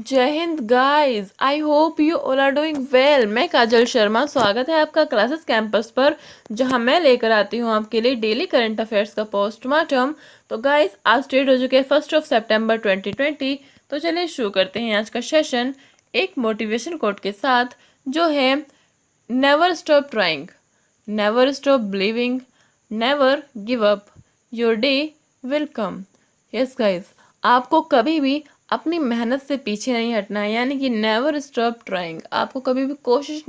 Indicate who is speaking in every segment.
Speaker 1: जय हिंद guys, I hope you all are doing well. मैं काजल शर्मा, स्वागत है आपका क्लासेस कैंपस पर, जहां मैं लेकर आती हूं आपके लिए डेली करंट अफेयर्स का पोस्टमार्टम। तो गाइस, आज डेट हो चुके हैं 1 सितंबर 2020। तो चलिए शुरू करते हैं आज का सेशन एक मोटिवेशन कोट के साथ, जो है never stop trying, never stop believing, never give up, your day will come. Yes guys, आपको कभी भी अपनी मेहनत से पीछे नहीं हटना है, यानी कि नेवर स्टॉप ट्राइंग। आपको कभी भी कोशिश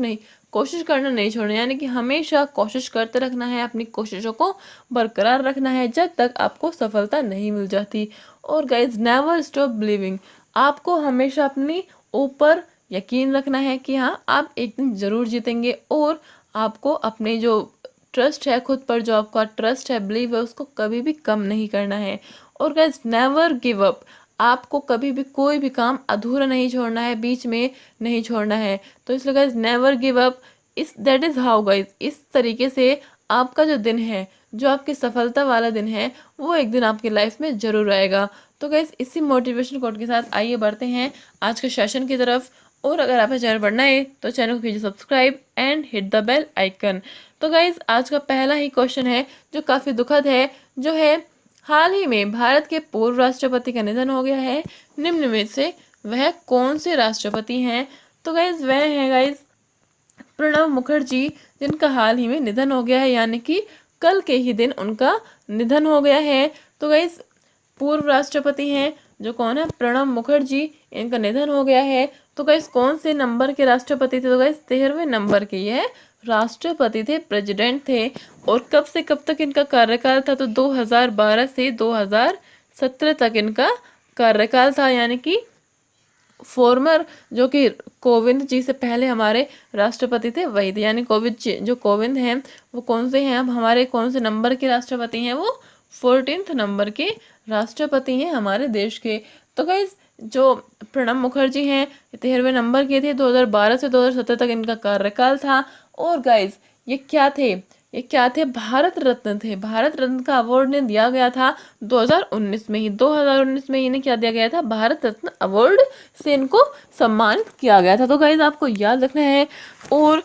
Speaker 1: करना नहीं छोड़ना, यानी कि हमेशा कोशिश करते रखना है, अपनी कोशिशों को बरकरार रखना है जब तक आपको सफलता नहीं मिल जाती। और गाइज, नेवर स्टॉप बिलीविंग, आपको हमेशा अपनी ऊपर यकीन रखना है कि हाँ, आप एक दिन ज़रूर जीतेंगे। और आपको अपने जो ट्रस्ट है खुद पर, जो आपका ट्रस्ट है, बिलीव है, उसको कभी भी कम नहीं करना है। और गाइज, नेवर गिव अप, आपको कभी भी कोई भी काम अधूरा नहीं छोड़ना है, बीच में नहीं छोड़ना है। तो इसलिए गाइज, नेवर गिव अप, इस दैट इज़ हाउ गाइज, इस तरीके से आपका जो दिन है, जो आपकी सफलता वाला दिन है, वो एक दिन आपकी लाइफ में ज़रूर आएगा। तो गाइज, इसी मोटिवेशन कोट के साथ आइए बढ़ते हैं आज के सेशन की तरफ। और अगर आपका चैनल पर नए है तो चैनल को कीजिए subscribe and hit the bell icon. तो गाइज, आज का पहला ही क्वेश्चन है जो काफ़ी दुखद है, जो है हाल ही में भारत के पूर्व राष्ट्रपति का निधन हो गया है। निम्न में से वह कौन से राष्ट्रपति हैं? तो गाइज, वह हैं गाइज प्रणब मुखर्जी, जिनका हाल ही में निधन हो गया है, यानी कि कल के ही दिन उनका निधन हो गया है। तो गाइज, पूर्व राष्ट्रपति हैं जो कौन है? प्रणब मुखर्जी, इनका निधन हो गया है। तो गाइज, कौन से नंबर के राष्ट्रपति थे? तो गाइज, 13वें नंबर के यह राष्ट्रपति थे, प्रेसिडेंट थे। और कब से कब तक इनका कार्यकाल था? तो 2012 से 2017 तक इनका कार्यकाल था, यानी कि फॉर्मर जो कि कोविंद जी से पहले हमारे राष्ट्रपति थे वही थे, यानी कोविंद जी, जो कोविंद हैं वो कौन से हैं? अब हमारे कौन से नंबर के राष्ट्रपति हैं? वो 14th नंबर के राष्ट्रपति हैं हमारे देश के। तो गाइज, जो प्रणब मुखर्जी हैं 13वें नंबर के थे, 2012 से 2017 तक इनका कार्यकाल था। और गाइज, ये क्या थे? ये क्या थे? भारत रत्न थे। भारत रत्न का अवार्ड ने दिया गया था 2019 में ही। 2019 में इन्हें क्या दिया गया था? भारत रत्न अवार्ड से इनको सम्मानित किया गया था। तो गाइज, आपको याद रखना है। और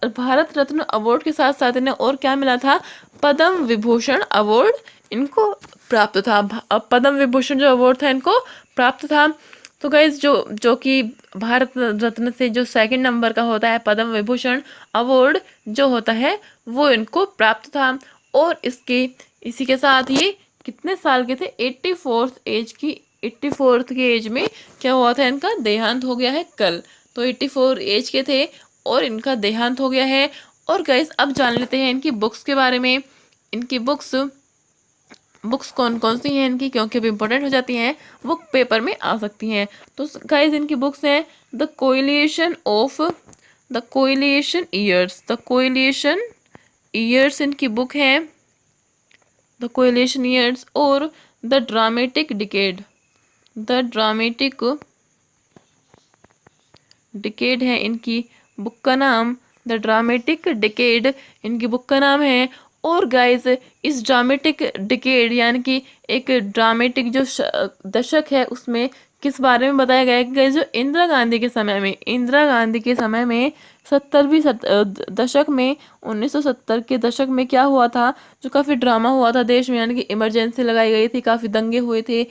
Speaker 1: भारत रत्न अवार्ड के साथ साथ इन्हें और क्या मिला था? पद्म विभूषण अवार्ड इनको प्राप्त था। पद्म विभूषण जो अवार्ड था इनको प्राप्त था। तो गाइज, जो कि भारत रत्न से जो सेकंड नंबर का होता है पद्म विभूषण अवार्ड जो होता है, वो इनको प्राप्त था। और इसी के साथ ये कितने साल के थे? 84th की एज में क्या हुआ था? इनका देहांत हो गया है कल। तो 84 एज के थे और इनका देहांत हो गया है। और गाइस, अब जान लेते हैं इनकी बुक्स के बारे में। इनकी बुक्स कौन कौन सी हैं इनकी, क्योंकि अब इम्पोर्टेंट हो जाती हैं, वो पेपर में आ सकती हैं। तो गाइस, इनकी बुक्स हैं द कोइलिएशन ईयर्स इनकी बुक है, द कोइलिएशन ईयर्स। और द ड्रामेटिक डिकेड है इनकी बुक का नाम। द ड्रामेटिक डिकेड इनकी बुक का नाम है। और गाइस, इस ड्रामेटिक डिकेड यानी कि एक ड्रामेटिक जो दशक है, उसमें किस बारे में बताया गया है कि गाइस, जो इंदिरा गांधी के समय में 70वीं दशक में 1970 के दशक में क्या हुआ था? जो काफ़ी ड्रामा हुआ था देश में, यानी कि इमरजेंसी लगाई गई थी, काफ़ी दंगे हुए थे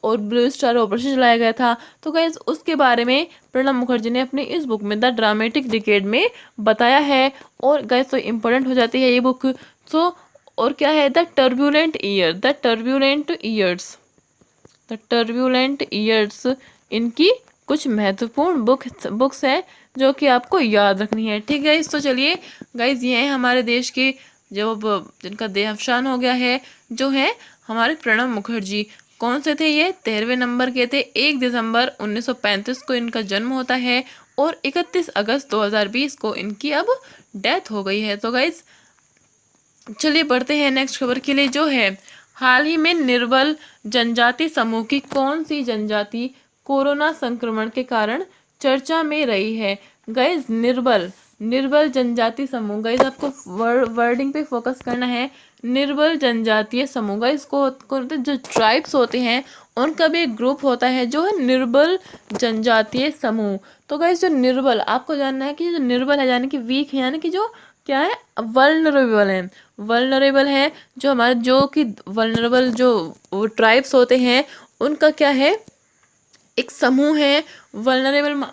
Speaker 1: और ब्लू स्टार ऑपरेशन चलाया गया था। तो गाइज, उसके बारे में प्रणब मुखर्जी ने अपनी इस बुक में द ड्रामेटिक डिकेड में बताया है। और गाइज, तो इम्पोर्टेंट हो जाती है ये बुक। सो और क्या है? द टर्ब्यूलेंट ईयर्स इनकी कुछ महत्वपूर्ण बुक्स हैं जो कि आपको याद रखनी है। ठीक है, तो चलिए गाइज, ये हैं हमारे देश के जिनका देहावसान हो गया है, जो है हमारे प्रणब मुखर्जी। कौन से थे ये? 13वें नंबर के थे। 1 दिसंबर 1935 को इनका जन्म होता है और 31 अगस्त 2020 को इनकी अब डेथ हो गई है। तो गाइज, चलिए बढ़ते हैं नेक्स्ट खबर के लिए, जो है हाल ही में निर्बल जनजाति समूह की कौन सी जनजाति कोरोना संक्रमण के कारण चर्चा में रही है? गाइज, निर्बल जनजाति समूह। गाइज, आपको वर्डिंग पे फोकस करना है। निर्बल जनजातीय समूह, गाइज, जो ट्राइब्स होते हैं उनका भी एक ग्रुप होता है जो है निर्बल जनजातीय समूह। तो गाइस जो निर्बल, आपको जानना है कि जो निर्बल है यानी कि वीक है, यानी कि जो क्या है, वल्नरेबल है। वल्नरेबल है जो हमारे जो कि वल्नरेबल जो ट्राइब्स होते हैं उनका क्या है, एक समूह है। वल्नरेबल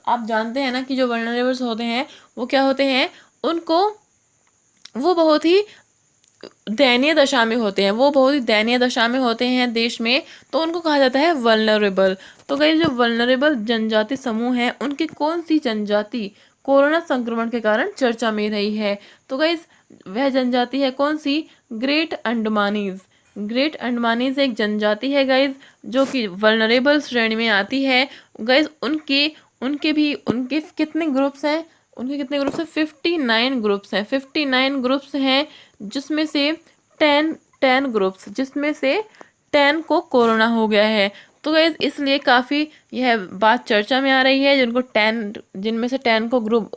Speaker 1: आप जानते हैं ना कि जो वल्नरेबल्स होते हैं वो क्या होते हैं, उनको वो बहुत ही दयनीय दशा में होते हैं, वो बहुत ही दयनीय दशा में होते हैं देश में, तो उनको कहा जाता है वल्नरेबल। तो गाइस जो वल्नरेबल जनजाति समूह है उनकी कौन सी जनजाति कोरोना संक्रमण के कारण चर्चा में रही है, तो गाइस वह जनजाति है कौन सी, ग्रेट अंडमानीज। ग्रेट अंडमानीज एक जनजाति है गाइस जो कि वल्नरेबल श्रेणी में आती है। गाइस उनके कितने ग्रुप्स हैं, उनके कितने ग्रुप्स हैं, 59 ग्रुप्स हैं। 59 ग्रुप्स हैं जिसमें से 10 ग्रुप्स, जिसमें से 10 को कोरोना हो गया है। तो गाइस इसलिए काफ़ी यह बात चर्चा में आ रही है, जिनमें से 10 को ग्रुप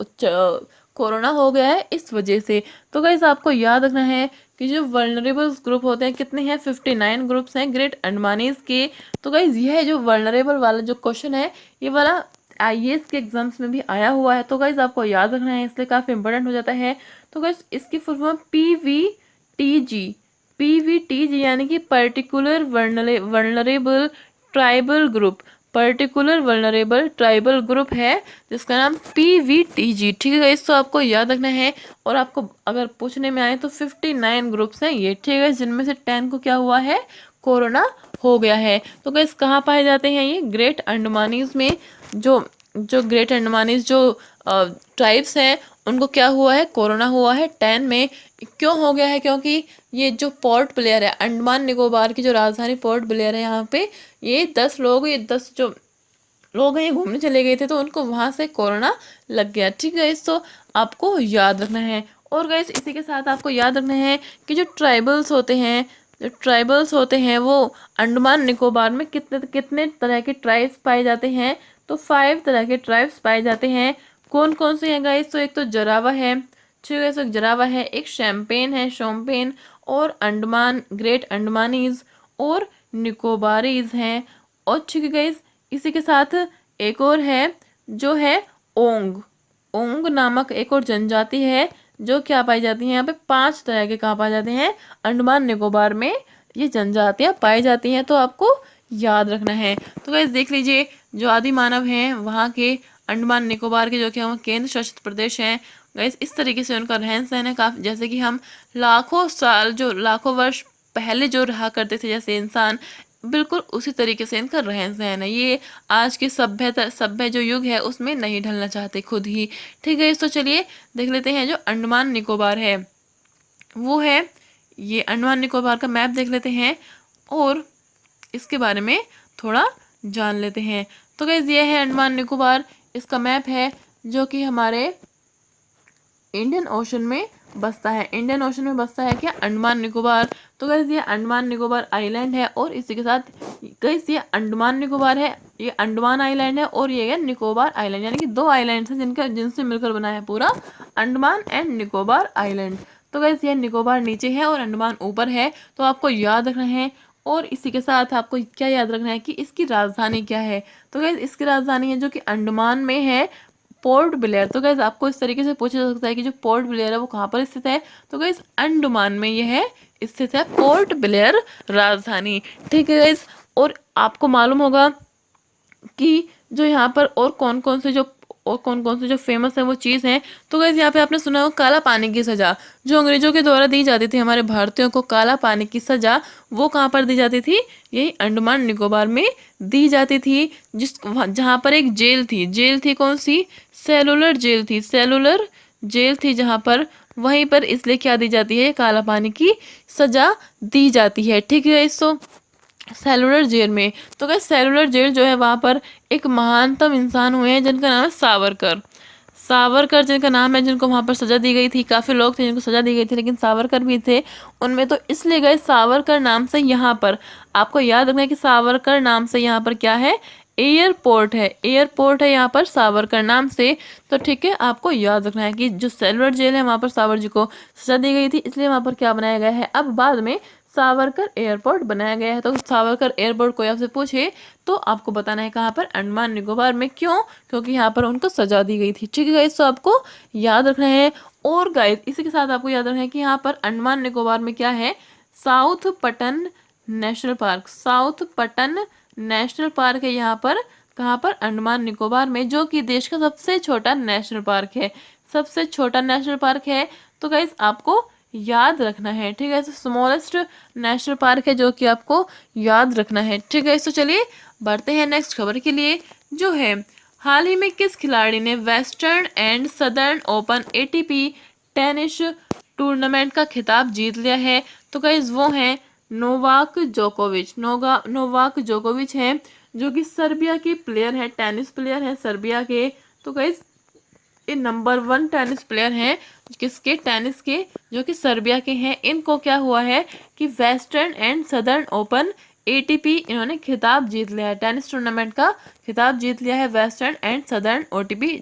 Speaker 1: कोरोना हो गया है इस वजह से। तो गाइस आपको याद रखना है कि जो वल्नरेबल ग्रुप होते हैं कितने हैं, 59 ग्रुप्स हैं ग्रेट अंडमानीज के। तो गाइस यह जो वल्नरेबल वाला जो क्वेश्चन है ये वाला आईएएस के एग्जाम्स में भी आया हुआ है, तो गाइस आपको याद रखना है, इसलिए काफ़ी इंपॉर्टेंट हो जाता है। तो गाइस इसकी फुल फॉर्म पीवीटीजी। पीवीटीजी यानी कि particular vulnerable tribal group, particular vulnerable tribal group है जिसका नाम पीवीटीजी। ठीक है गाइस, तो आपको याद रखना है। और आपको अगर पूछने में आए तो 59 ग्रुप्स हैं ये, ठीक है, जिनमें से 10 को क्या हुआ है, कोरोना हो गया है। तो गाइस कहाँ पाए जाते हैं ये, ग्रेट अंडमानीज में। जो जो ग्रेट अंडमानीज जो ट्राइब्स हैं उनको क्या हुआ है, कोरोना हुआ है 10 में। क्यों हो गया है, क्योंकि ये जो पोर्ट ब्लेयर है, अंडमान निकोबार की जो राजधानी पोर्ट ब्लेयर है, यहाँ पे ये 10 जो लोग हैं ये घूमने चले गए थे तो उनको वहाँ से कोरोना लग गया। ठीक है, तो आपको याद रखना है। और गाइस इसी के साथ आपको याद रखना है कि जो ट्राइबल्स होते हैं वो अंडमान निकोबार में कितने कितने तरह के ट्राइब्स पाए जाते हैं, तो 5 तरह के ट्राइब्स पाए जाते हैं। कौन कौन से हैं गाइस, तो एक तो जरावा है, ठीक है, तो एक जरावा है, एक शोम्पेन और अंडमान, ग्रेट अंडमानीज और निकोबारीज हैं। और ठीक है गाइस, इसी के साथ एक और है जो है ओंग नामक एक और जनजाति है जो क्या पाई जाती है, यहाँ पे 5 तरह के कहाँ पाए जाते हैं, अंडमान निकोबार में ये जनजातियाँ पाई जाती हैं, तो आपको याद रखना है। तो गाइस देख लीजिए, जो आदि मानव हैं वहाँ के अंडमान निकोबार के जो कि हम केंद्र शासित प्रदेश हैं गाइस, इस तरीके से उनका रहन सहन है काफ़ी, जैसे कि हम लाखों वर्ष पहले जो रहा करते थे जैसे इंसान, बिल्कुल उसी तरीके से इनका रहन सहन है। ये आज के सभ्य जो युग है उसमें नहीं ढलना चाहते खुद ही। ठीक है, तो चलिए देख लेते हैं जो अंडमान निकोबार है वो है, ये अंडमान निकोबार का मैप देख लेते हैं और इसके बारे में थोड़ा जान लेते हैं। तो गाइस ये है अंडमान निकोबार, इसका मैप है जो कि हमारे इंडियन ओशन में बसता है। इंडियन ओशन में बसता है क्या, अंडमान निकोबार। तो गाइस ये अंडमान निकोबार आइलैंड है और इसी के साथ गाइस ये अंडमान निकोबार है, ये अंडमान आइलैंड है और ये है निकोबार आइलैंड, यानी कि 2 आइलैंड हैं जिनसे मिलकर बना है पूरा अंडमान एंड निकोबार आइलैंड। तो गाइस ये निकोबार नीचे है और अंडमान ऊपर है, तो आपको याद रखना है। और इसी के साथ आपको क्या याद रखना है कि इसकी राजधानी क्या है, तो गाइस इसकी राजधानी है जो कि अंडमान में है, पोर्ट ब्लेयर। तो गाइस आपको इस तरीके से पूछा जा सकता है कि जो पोर्ट ब्लेयर है वो कहाँ पर स्थित है, तो गाइस अंडमान में यह है स्थित है, पोर्ट ब्लेयर राजधानी। ठीक है गाइस, और आपको मालूम होगा कि जो यहाँ पर और कौन कौन से जो फेमस है वो चीज़ है। तो गाइस यहाँ पे आपने सुना हो काला पानी की सज़ा, जो अंग्रेजों के द्वारा दी जाती थी हमारे भारतीयों को, काला पानी की सज़ा वो कहाँ पर दी जाती थी, यही अंडमान निकोबार में दी जाती थी, जहाँ पर एक जेल थी कौन सी, सेलुलर जेल थी जहाँ पर, वहीं पर इसलिए क्या दी जाती है, काला पानी की सज़ा दी जाती है। ठीक है, इसको सेलुलर जेल में। तो क्या सेलुलर जेल जो है वहाँ पर एक महानतम इंसान हुए हैं जिनका नाम है सावरकर जिनका नाम है, जिनको वहाँ पर सज़ा दी गई थी। काफ़ी लोग थे जिनको सज़ा दी गई थी लेकिन सावरकर भी थे उनमें, तो इसलिए गए सावरकर नाम से यहाँ पर आपको याद रखना है कि सावरकर नाम से यहाँ पर क्या है, एयरपोर्ट है यहाँ पर सावरकर नाम से। तो ठीक है, आपको याद रखना है कि जो सेलुलर जेल है वहाँ पर सावर जी को सजा दी गई थी, इसलिए वहाँ पर क्या बनाया गया है, अब बाद में सावरकर एयरपोर्ट बनाया गया है। तो सावरकर एयरपोर्ट कोई आपसे पूछे तो आपको बताना है कहाँ पर, अंडमान निकोबार में। क्यों? क्योंकि यहाँ पर उनको सजा दी गई थी। ठीक है गाइस, तो आपको याद रखना है। और गाइस इसी के साथ आपको याद रखना है कि यहाँ पर अंडमान निकोबार में क्या है, south Patan national park. South Patan national park है यहाँ पर, कहाँ पर, अंडमान निकोबार में, जो कि देश का सबसे छोटा नेशनल पार्क है। सबसे छोटा नेशनल पार्क है। तो गाइस आपको याद रखना है। ठीक है, स्मॉलेस्ट नेशनल पार्क है जो कि आपको याद रखना है। ठीक है, तो चलिए बढ़ते हैं नेक्स्ट खबर के लिए, जो है हाल ही में किस खिलाड़ी ने western and southern open ATP tennis tournament का खिताब जीत लिया है। तो गाइस वो हैं नोवाक जोकोविच। नोवाक जोकोविच हैं, जो कि सर्बिया के प्लेयर हैं, टेनिस प्लेयर हैं सर्बिया के। तो गाइस ये नंबर 1 टेनिस प्लेयर हैं, किसके, टेनिस के, जो कि सर्बिया के हैं। इनको क्या हुआ है कि western and southern open ATP इन्होंने खिताब जीत लिया है, टेनिस टूर्नामेंट का खिताब जीत लिया है, western and southern OTP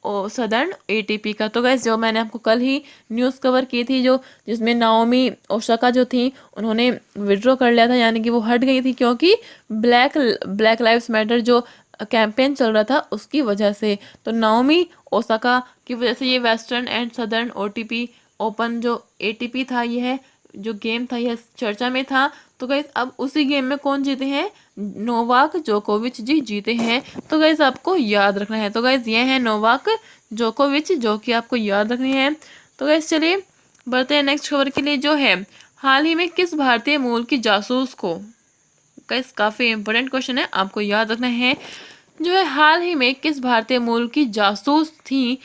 Speaker 1: southern ATP का। तो गैस जो मैंने आपको कल ही न्यूज़ कवर की थी, जो जिसमें नाओमी ओसाका जो थी उन्होंने विड्रॉ कर लिया था, यानी कि वो हट गई थी, क्योंकि ब्लैक लाइव्स मैटर जो कैंपेन चल रहा था उसकी वजह से। तो नाओमी ओसाका की वजह से ये western and southern OTP open जो एटीपी था, यह जो गेम था यह चर्चा में था। तो गाइस अब उसी गेम में कौन जीते हैं, नोवाक जोकोविच जी जीते हैं। तो गाइस आपको याद रखना है। तो गाइस ये है नोवाक जोकोविच, जो कि आपको याद रखनी है। तो गाइस चलिए बढ़ते हैं नेक्स्ट खबर के लिए, जो है हाल ही में किस भारतीय मूल की जासूस को, गाइस काफी इंपॉर्टेंट क्वेश्चन है, आपको याद रखना है, जो है हाल ही में किस भारतीय मूल की जासूस थी,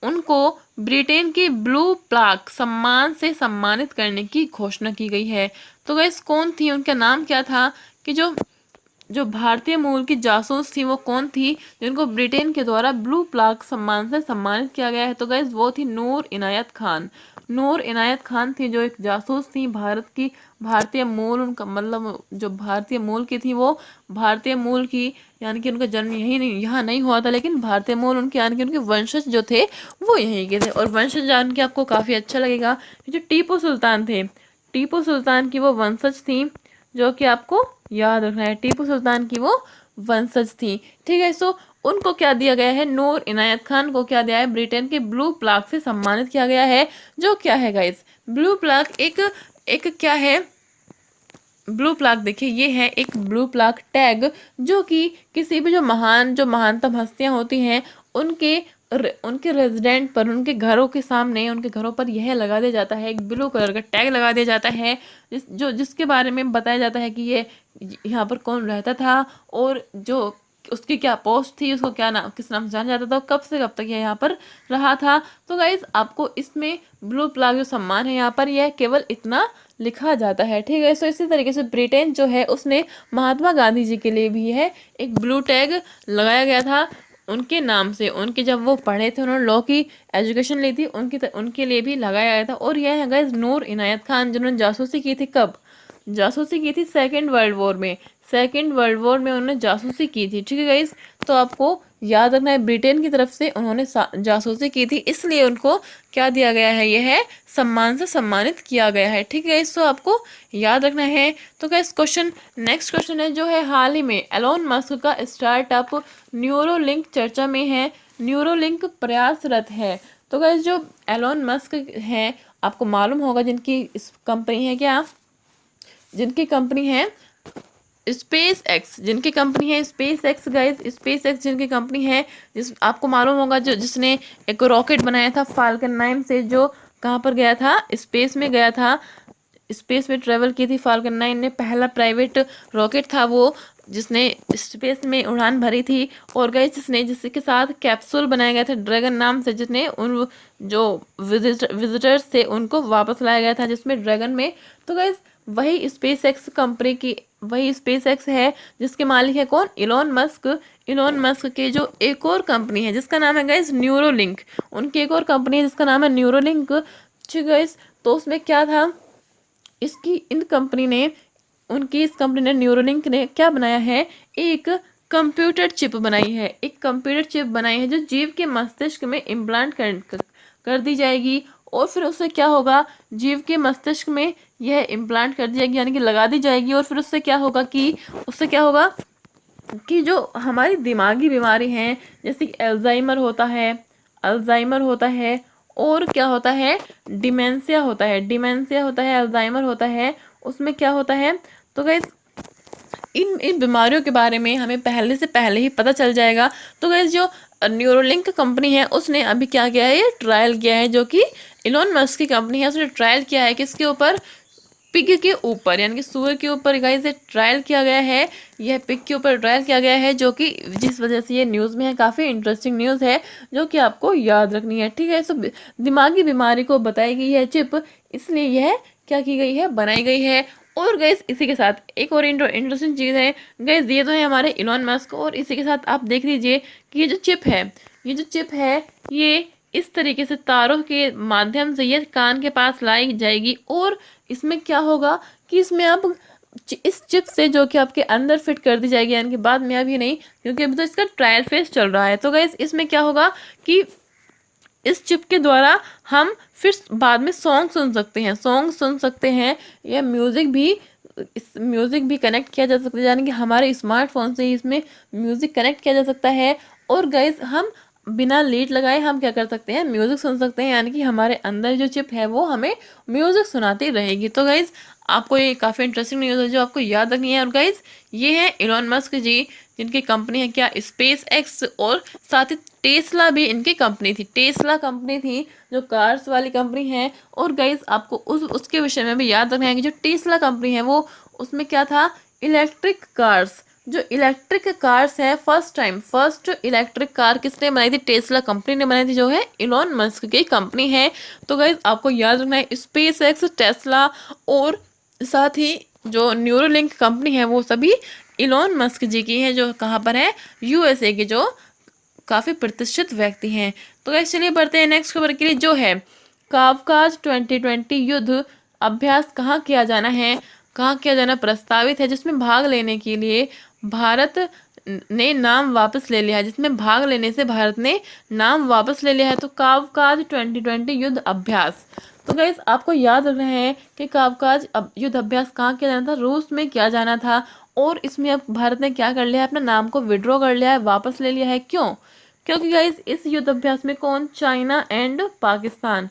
Speaker 1: उनको ब्रिटेन के ब्लू प्लाक सम्मान से सम्मानित करने की घोषणा की गई है। तो गाइस कौन थी, उनका नाम क्या था, कि जो जो भारतीय मूल की जासूस थी वो कौन थी, जिनको ब्रिटेन के द्वारा ब्लू प्लाक सम्मान से सम्मानित किया गया है। तो गाइस वो थी नूर इनायत खान। नूर इनायत खान थी, जो एक जासूस थी भारत की, भारतीय मूल, उनका मतलब जो भारतीय मूल की थी वो भारतीय मूल की, यानी कि उनका जन्म यही नहीं, यहाँ नहीं हुआ था, लेकिन भारतीय मूल उनके, यानी कि उनके वंशज जो थे वो यहीं के थे। और वंशज जान के आपको काफ़ी अच्छा लगेगा, जो टीपू सुल्तान थे, टीपू सुल्तान की वो वंशज थी, जो कि आपको याद रखना है, टीपू सुल्तान की वो वंशज थी। ठीक है, सो उनको क्या दिया गया है, नूर इनायत खान को क्या दिया है, ब्रिटेन के ब्लू प्लाक से सम्मानित किया गया है। जो क्या है गाइस, ब्लू प्लाक एक एक क्या है, ब्लू प्लाक देखिए, ये है एक ब्लू प्लाक टैग, जो कि किसी भी जो महानतम हस्तियां होती हैं उनके रेजिडेंट पर, उनके घरों के सामने, उनके घरों पर यह लगा दिया जाता है, एक ब्लू कलर का टैग लगा दिया जाता है, जिसके बारे में बताया जाता है कि ये यहाँ पर कौन रहता था, और जो उसकी क्या पोस्ट थी, उसको क्या नाम, किस नाम से जाना जाता था, कब से कब तक यह यहाँ पर रहा था। तो गाइस आपको इसमें ब्लू प्लाग जो सम्मान है यहाँ पर, यह केवल इतना लिखा जाता है। ठीक है, सो इसी तरीके से ब्रिटेन जो है उसने महात्मा गांधी जी के लिए भी है एक ब्लू टैग लगाया गया था, उनके नाम से, उनके जब वो पढ़े थे, उन्होंने लॉ की एजुकेशन ली थी, उनके लिए भी लगाया गया था। और यह है गाइस नूर इनायत खान, जिन्होंने जासूसी की थी, कब जासूसी की थी, सेकेंड वर्ल्ड वॉर में, सेकेंड वर्ल्ड वॉर में उन्होंने जासूसी की थी। ठीक है गाइस, तो आपको याद रखना है ब्रिटेन की तरफ से उन्होंने जासूसी की थी, इसलिए उनको क्या दिया गया है, यह है सम्मान से सम्मानित किया गया है। ठीक है, इसको आपको याद रखना है। तो गाइस नेक्स्ट क्वेश्चन है, जो है हाल ही में एलोन मस्क का स्टार्टअप न्यूरोलिंक चर्चा में है, न्यूरोलिंक प्रयासरत है। तो गाइस जो एलोन मस्क हैं, आपको मालूम होगा, जिनकी कंपनी है क्या, जिनकी कंपनी है स्पेस एक्स, जिनकी कंपनी है space x guys, space x जिनकी कंपनी है, जिस आपको मालूम होगा, जिसने एक रॉकेट बनाया था फाल्कन 9 से, जो कहाँ पर गया था, स्पेस में गया था, स्पेस में ट्रेवल की थी फाल्कन 9 ने, पहला प्राइवेट रॉकेट था वो, जिसने स्पेस में उड़ान भरी थी। और गाइस जिसके साथ कैप्सूल बनाया गया था ड्रैगन नाम से, जिसने उन जो विजिटर्स थे उनको वापस लाया गया था, जिसमें ड्रैगन में। तो गाइस वही स्पेस एक्स कंपनी की, वही स्पेस एक्स है, जिसके मालिक है कौन, इलॉन मस्क। इलॉन मस्क के जो एक और कंपनी है जिसका नाम है गाइस न्यूरोलिंक, उनकी एक और कंपनी है जिसका नाम है न्यूरोलिंक। ठीक गाइस, तो उसमें क्या था, इस कंपनी ने न्यूरोलिंक ने क्या बनाया है, एक कंप्यूटर चिप बनाई है, एक कंप्यूटर चिप बनाई है, जो जीव के मस्तिष्क में इम्प्लांट कर दी जाएगी। और फिर उससे क्या होगा, जीव के मस्तिष्क में यह इम्प्लांट कर दी जाएगी, यानी कि लगा दी जाएगी। और फिर उससे क्या होगा कि जो हमारी दिमागी बीमारी हैं, जैसे कि अल्जाइमर होता है और क्या होता है, डिमेंशिया होता है, अल्जाइमर होता है, उसमें क्या होता है। तो गाइस इन इन बीमारियों के बारे में हमें पहले ही पता चल जाएगा। तो गाइस जो न्यूरोलिंक कंपनी है उसने अभी क्या किया है, ये ट्रायल किया है, जो कि इलॉन मस्क की कंपनी है, उसने ट्रायल किया है किसके ऊपर, पिग के ऊपर, यानी कि सुअर के ऊपर गाइस ये ट्रायल किया गया है। यह पिग के ऊपर ट्रायल किया गया है, जो कि जिस वजह से ये न्यूज़ में है, काफ़ी इंटरेस्टिंग न्यूज़ है जो कि आपको याद रखनी है, ठीक है। सो दिमागी बीमारी को बताई गई है चिप, इसलिए यह क्या की गई है, बनाई गई है। और गैस इसी के साथ एक और इंटरेस्टिंग चीज़ है गैस, ये तो है हमारे इलॉन मस्क, और इसी के साथ आप देख लीजिए कि ये जो चिप है ये इस तरीके से तारों के माध्यम से ये कान के पास लाई जाएगी। और इसमें क्या होगा कि इसमें आप इस चिप से जो कि आपके अंदर फिट कर दी जाएगी, यानी कि बाद में अभी नहीं, क्योंकि अभी तो इसका ट्रायल फेज चल रहा है। तो गाइस इसमें क्या होगा कि इस चिप के द्वारा हम फिर बाद में सॉन्ग सुन सकते हैं, या म्यूज़िक भी कनेक्ट किया जा सकता है, यानी कि हमारे स्मार्टफोन से ही इसमें म्यूज़िक कनेक्ट किया जा सकता है। और गाइस हम बिना लीड लगाए हम क्या कर सकते हैं, म्यूज़िक सुन सकते हैं, यानी कि हमारे अंदर जो चिप है वो हमें म्यूज़िक सुनाती रहेगी। तो गाइस आपको ये काफ़ी इंटरेस्टिंग न्यूज़ है जो आपको याद रखनी है। और गाइस ये है इलॉन मस्क जी, जिनकी कंपनी है क्या, स्पेस एक्स, और साथ ही टेस्ला भी इनकी कंपनी थी, जो कार्स वाली कंपनी है। और गाइस आपको उसके विषय में भी याद रखना है कि जो टेस्ला कंपनी है वो, उसमें क्या था, इलेक्ट्रिक कार्स, जो इलेक्ट्रिक कार्स है, फर्स्ट इलेक्ट्रिक कार किसने बनाई थी, टेस्ला कंपनी ने बनाई थी, जो है इलॉन मस्क की कंपनी है। तो गाइस आपको याद रखना है स्पेस एक्स, टेस्ला, और साथ ही जो न्यूरोलिंक कंपनी है वो सभी इलॉन मस्क जी की है, जो कहाँ पर है, यूएसए के, जो काफ़ी प्रतिष्ठित व्यक्ति हैं। तो गाइस चलिए बढ़ते हैं नेक्स्ट खबर के लिए, जो है काफकाज 2020 युद्ध अभ्यास कहाँ किया जाना प्रस्तावित है, जिसमें भाग लेने के लिए भारत ने नाम वापस ले लिया है, जिसमें भाग लेने से भारत ने नाम वापस ले लिया है। तो काफकाज 2020 युद्ध अभ्यास, तो गाइस आपको याद रखना है कि काफकाज युद्ध अभ्यास कहाँ किया जाना था, रूस में किया जाना था। और इसमें अब भारत ने क्या कर लिया है, अपना नाम को विड्रॉ कर लिया है, वापस ले लिया है। क्यों? क्योंकि गाइस इस युद्ध अभ्यास में कौन, चाइना एंड पाकिस्तान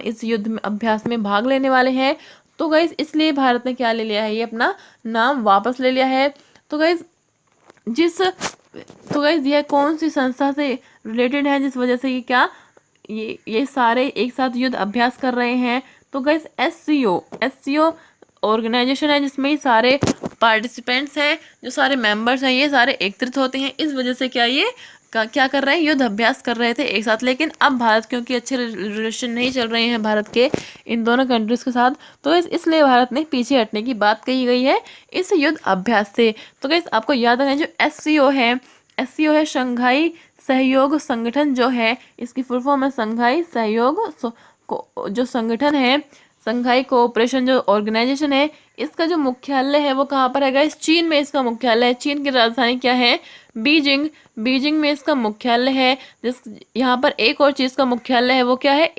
Speaker 1: इस युद्ध अभ्यास में भाग लेने वाले हैं। तो गाइस इसलिए भारत ने क्या ले लिया है, ये अपना नाम वापस ले लिया है। तो गाइस यह कौन सी संस्था से रिलेटेड है, जिस वजह से ये सारे एक साथ युद्ध अभ्यास कर रहे हैं। तो गाइस एससीओ ऑर्गेनाइजेशन है, जिसमें सारे पार्टिसिपेंट्स हैं, जो सारे मेंबर्स हैं, ये सारे एकत्रित होते हैं। इस वजह से क्या कर रहे हैं, युद्ध अभ्यास कर रहे थे एक साथ। लेकिन अब भारत, क्योंकि अच्छे रिलेशन नहीं चल रहे हैं भारत के इन दोनों कंट्रीज के साथ, तो इसलिए भारत ने पीछे हटने की बात कही गई है इस युद्ध अभ्यास से। तो गाइस आपको याद रखना है, जो एससीओ है शंघाई सहयोग संगठन, जो है इसकी फुल फॉर्म है शंघाई सहयोग जो संगठन है, शंघाई कोऑपरेशन जो ऑर्गेनाइजेशन है, इसका जो मुख्यालय है वो कहाँ पर है गाइस, चीन में इसका मुख्यालय है। चीन की राजधानी क्या है, बीजिंग में इसका मुख्यालय है। यहाँ पर एक और चीज़ का मुख्यालय है, वो क्या है,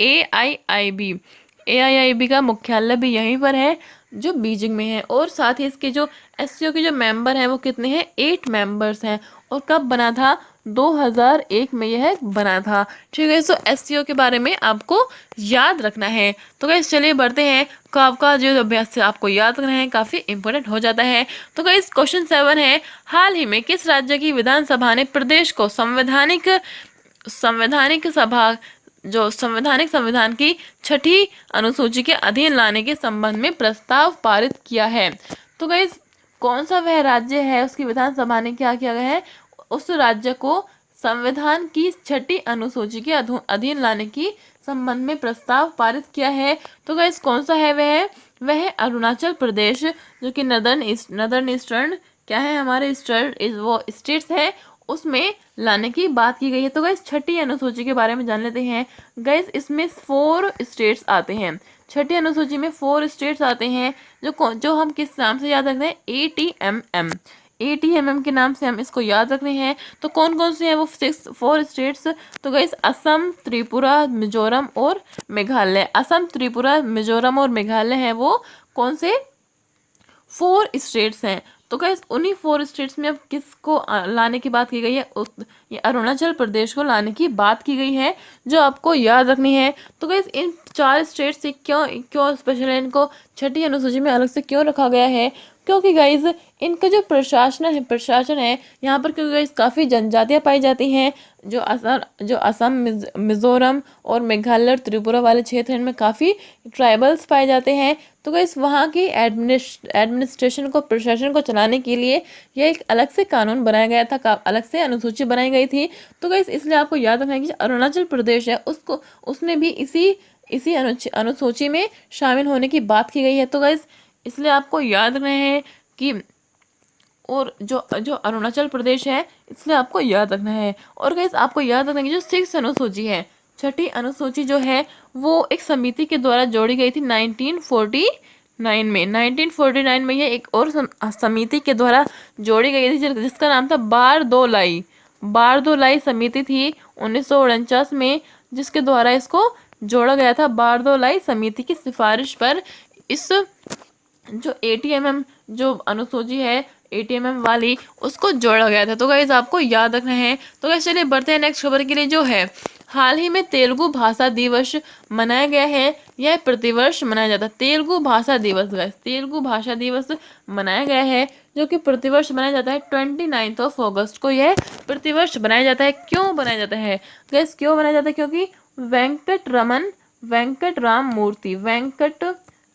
Speaker 1: AIIB का मुख्यालय भी यहीं पर है, जो बीजिंग में है। और साथ ही इसके जो एससीओ के जो मेंबर हैं वो कितने हैं, 8 मेंबर्स हैं। और कब बना था, 2001 में यह बना था, ठीक है। सो एससीओ के बारे में आपको याद रखना है। तो गाइस चलिए बढ़ते हैं, काफकाज युद्ध अभ्यास से आपको याद रखना है, काफ़ी इंपॉर्टेंट हो जाता है। तो गाइस क्वेश्चन 7 है, हाल ही में किस राज्य की विधानसभा ने प्रदेश को संवैधानिक संविधान की 6ठी अनुसूची के अधीन लाने के संबंध में प्रस्ताव पारित किया है। तो गाइस कौन सा वह राज्य है, उसकी विधानसभा ने क्या किया गया है, उस राज्य को संविधान की 6ठी अनुसूची के अधीन लाने की संबंध में प्रस्ताव पारित किया है। तो गाइस कौन सा है वह है अरुणाचल प्रदेश, जो कि नदर्न ईस्टर्न क्या है, हमारे वो स्टेट्स है, उसमें लाने की बात की गई है। तो गाइस 6ठी अनुसूची के बारे में जान लेते हैं। गाइस इसमें 4 स्टेट्स आते हैं, 6ठी अनुसूची में 4 स्टेट्स आते हैं, जो हम किस नाम से याद रखते हैं, ATMM। ATMM के नाम से हम इसको याद रखने हैं। तो कौन कौन से हैं वो 4 स्टेट्स? तो गाइस असम, त्रिपुरा, मिजोरम और मेघालय। असम, त्रिपुरा, मिजोरम और मेघालय है वो कौन से 4 स्टेट्स हैं। तो गाइस उन्हीं 4 स्टेट्स में अब किसको लाने की बात की गई है? ये अरुणाचल प्रदेश को लाने की बात की गई है, जो आपको याद रखनी है। तो गाइस इन 4 स्टेट से क्यों क्यों स्पेशल है, इनको छठी अनुसूची में अलग से क्यों रखा गया है? क्योंकि गाइस इनका जो प्रशासन है यहाँ पर, क्योंकि गाइस काफ़ी जनजातियाँ पाई जाती हैं। जो असम, मिजोरम और मेघालय और त्रिपुरा वाले क्षेत्र हैं, इनमें काफ़ी ट्राइबल्स पाए जाते हैं। तो गाइस वहाँ की एडमिनिस्ट्रेशन को, प्रशासन को चलाने के लिए यह एक अलग से कानून बनाया गया था, अलग से अनुसूची बनाई गई थी। तो गाइस इसलिए आपको याद रखना है कि अरुणाचल प्रदेश है उसने भी इसी अनुसूची में शामिल होने की बात की गई है। तो गाइस इसलिए आपको याद रखना है कि, और जो जो अरुणाचल प्रदेश है इसलिए आपको याद रखना है। और गाइस आपको याद रखना है कि जो 6 अनुसूची है, छठी अनुसूची जो है वो एक समिति के द्वारा जोड़ी गई थी 1949 में। 1949 में ये एक और समिति के द्वारा जोड़ी गई थी, जिसका नाम था बारदोलाई समिति थी 1949 में, जिसके द्वारा इसको जोड़ा गया था। बारदोलाई समिति की सिफारिश पर इस जो ATMM जो अनुसूची है ATMM वाली, उसको जोड़ा गया था। तो गाइस आपको याद रखना है। तो गाइस चलिए बढ़ते हैं नेक्स्ट खबर के लिए, जो है हाल ही में तेलुगु भाषा दिवस मनाया गया है। यह प्रतिवर्ष मनाया जाता है। तेलुगु भाषा दिवस गाइस, तेलुगु भाषा दिवस मनाया गया है, जो कि प्रतिवर्ष मनाया जाता है 29 अगस्त को। यह प्रतिवर्ष बनाया जाता है। क्यों बनाया जाता है गाइस? क्यों बनाया जाता है? क्योंकि वेंकट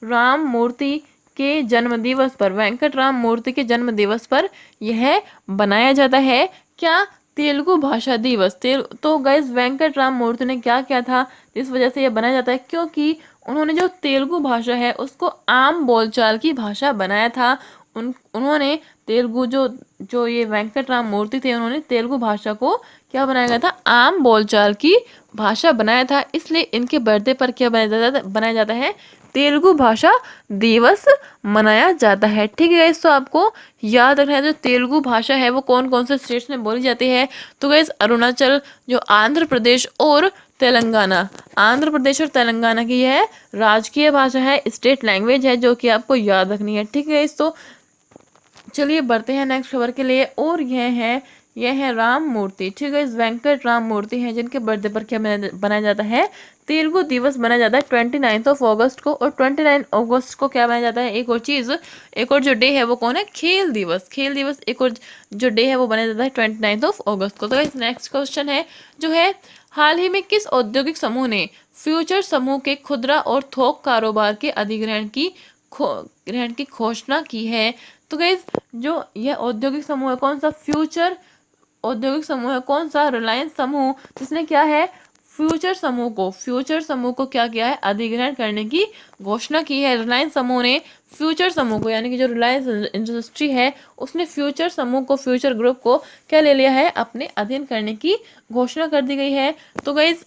Speaker 1: राम मूर्ति के जन्म दिवस पर, वेंकट राम मूर्ति के जन्म दिवस पर यह बनाया जाता है। क्या? तेलुगु भाषा दिवस। तो गाइस वेंकट राम मूर्ति ने क्या किया था, इस वजह से यह बनाया जाता है, क्योंकि उन्होंने जो तेलुगु भाषा है उसको आम बोलचाल की भाषा बनाया था। उन्होंने तेलुगु जो ये वेंकट राम मूर्ति थे, उन्होंने तेलुगु भाषा को क्या बनाया गया था? आम बोलचाल की भाषा बनाया था। इसलिए इनके बर्थडे पर क्या बनाया जाता है? तेलुगु भाषा दिवस मनाया जाता है। ठीक है गाइस, तो आपको याद रखना है जो तेलुगु भाषा है वो कौन कौन से स्टेट्स में बोली जाती है। तो गाइस अरुणाचल, जो आंध्र प्रदेश और तेलंगाना, आंध्र प्रदेश और तेलंगाना की यह राजकीय भाषा है, स्टेट लैंग्वेज है, जो कि आपको याद रखनी है। ठीक है गाइस, तो चलिए बढ़ते हैं नेक्स्ट खबर के लिए, और यह है राम मूर्ति। ठीक है, इस वेंकट राम मूर्ति हैं, जिनके बर्थडे पर क्या बनाया जाता है? तेलुगु दिवस मनाया जाता है 29 अगस्त को। और 29 अगस्त को क्या बनाया जाता है? एक और जो डे है वो कौन है? खेल दिवस। एक और जो डे है वो बनाया जाता है 29 अगस्त को। तो नेक्स्ट क्वेश्चन है, जो है हाल ही में किस औद्योगिक समूह ने फ्यूचर समूह के खुदरा और थोक कारोबार के अधिग्रहण की घोषणा की है? तो गाइस जो यह औद्योगिक समूह है कौन सा? फ्यूचर औद्योगिक समूह है कौन सा? रिलायंस समूह, जिसने क्या है? फ्यूचर समूह को क्या किया है? अधिग्रहण करने की घोषणा की है। रिलायंस समूह ने फ्यूचर समूह को, यानी कि जो रिलायंस इंडस्ट्री है उसने फ्यूचर समूह को, फ्यूचर ग्रुप को क्या ले लिया है? अपने अधीन करने की घोषणा कर दी गई है। तो गाइस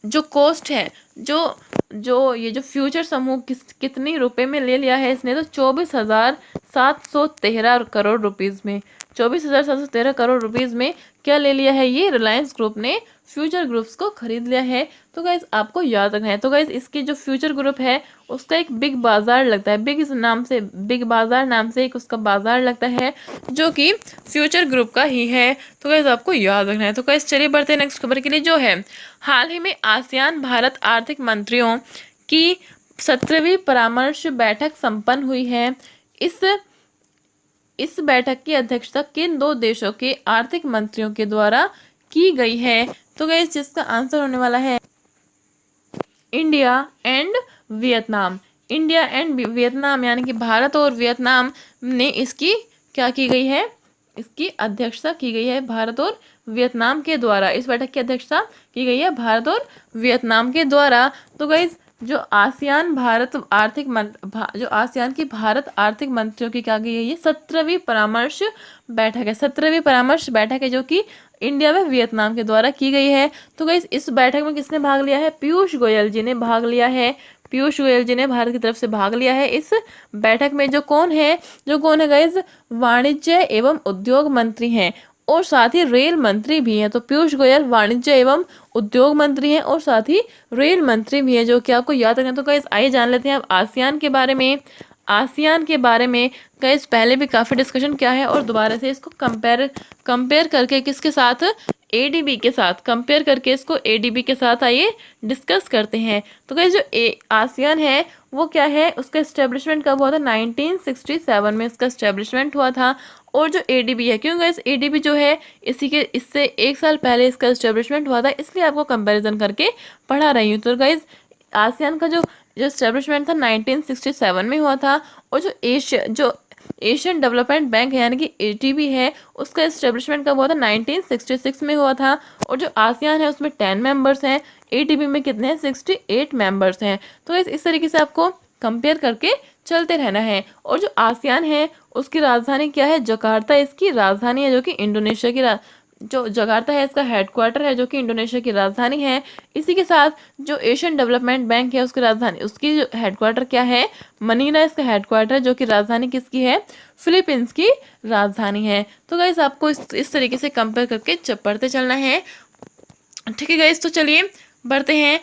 Speaker 1: जो कॉस्ट है, ये जो फ्यूचर समूह कितनी रुपए में ले लिया है इसने? तो 24,713 करोड़ रुपीस में, 24,713 करोड़ रुपीस में क्या ले लिया है? ये रिलायंस ग्रुप ने फ्यूचर ग्रुप्स को खरीद लिया है। तो गाइस आपको याद रखना है। तो गाइस इसकी जो फ्यूचर ग्रुप है उसका एक बिग बाजार लगता है, बिग बाजार नाम से एक उसका बाजार लगता है, जो कि फ्यूचर ग्रुप का ही है। तो गाइस आपको याद रखना है। तो गाइस चलिए बढ़ते हैं नेक्स्ट खबर के लिए, जो है हाल ही में आसियान भारत आर्थिक मंत्रियों की 17वीं परामर्श बैठक संपन्न हुई है। इस बैठक की अध्यक्षता किन 2 देशों के आर्थिक मंत्रियों के द्वारा की गई है? तो गाइस जिसका आंसर होने वाला है इंडिया एंड वियतनाम। यानी कि भारत और वियतनाम ने इसकी क्या की गई है? इसकी अध्यक्षता की गई है भारत और वियतनाम के द्वारा। इस बैठक की अध्यक्षता की गई है भारत और वियतनाम के द्वारा। तो गाइस जो आसियान की भारत आर्थिक मंत्रियों की क्या गई है? ये 17वीं परामर्श बैठक है। 17वीं परामर्श बैठक है, जो कि इंडिया में वियतनाम के द्वारा की गई है। तो गाइस इस बैठक में किसने भाग लिया है? पीयूष गोयल जी ने भाग लिया है। पीयूष गोयल जी ने भारत की तरफ से भाग लिया है इस बैठक में। जो कौन है गाइस, वाणिज्य एवं उद्योग मंत्री हैं और साथ ही रेल मंत्री भी हैं। तो पीयूष गोयल वाणिज्य एवं उद्योग मंत्री हैं और साथ ही रेल मंत्री भी हैं, जो कि आपको याद रखना। तो गाइस आइए जान लेते हैं अब आसियान के बारे में। आसियान के बारे में गाइस पहले भी काफ़ी डिस्कशन किया है और दोबारा से इसको कंपेयर करके किसके साथ, एडीबी के साथ कंपेयर करके इसको एडीबी के साथ आइए डिस्कस करते हैं। तो गाइस जो आसियान है वो क्या है, उसका इस्टेब्लिशमेंट कब हुआ था, 1967 में इसका इस्टेब्लिशमेंट हुआ था। और जो एडीबी है, क्यों गाइस एडीबी जो है इससे 1 साल पहले इसका इस्टेब्लिशमेंट हुआ था, इसलिए आपको कंपैरिजन करके पढ़ा रही हूँ। तो गाइस आसियान का जो इस्टेब्लिशमेंट था 1967 में हुआ था। और जो एशियन डेवलपमेंट बैंक है यानी कि एडीबी है, उसका इस्टेब्लिशमेंट कब हुआ था, 1966 में हुआ था। और जो आसियान है उसमें 10 मेंबर्स हैं, एडीबी में कितने हैं, 68 मेंबर्स हैं। तो इस तरीके से आपको कंपेयर करके चलते रहना है। और जो आसियान है उसकी राजधानी क्या है, जकार्ता इसकी राजधानी है, जो कि इंडोनेशिया की जो जकार्ता है इसका हेडक्वार्टर है, जो कि इंडोनेशिया की राजधानी है। इसी के साथ जो एशियन डेवलपमेंट बैंक है उसकी राजधानी, उसकी जो हेडक्वार्टर क्या है, मनीला इसका हेडक्वार्टर, जो कि राजधानी किसकी है, फिलीपींस की राजधानी है। तो गाइस आपको इस तरीके से कंपेयर करके पढ़ते चलना है। ठीक है गाइस, तो चलिए बढ़ते हैं।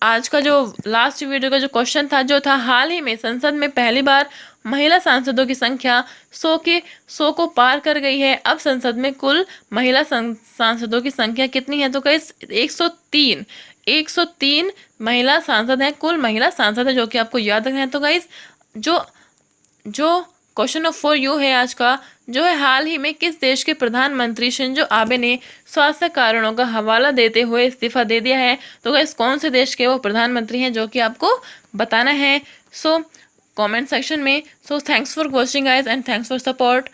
Speaker 1: आज का जो लास्ट वीडियो का जो क्वेश्चन था, जो था हाल ही में संसद में पहली बार महिला सांसदों की संख्या 100 को पार कर गई है। अब संसद में कुल महिला सांसदों की संख्या कितनी है, तो गाइस 103 महिला सांसद हैं, कुल महिला सांसद है, जो कि आपको याद रखना है। तो गाइस जो क्वेश्चन ऑफ फॉर यू है आज का, जो है हाल ही में किस देश के प्रधानमंत्री शिंजो आबे ने स्वास्थ्य कारणों का हवाला देते हुए इस्तीफा दे दिया है। तो गाइस कौन से देश के वो प्रधानमंत्री हैं, जो कि आपको बताना है। सो कमेंट सेक्शन में। So thanks for watching guys and thanks for support.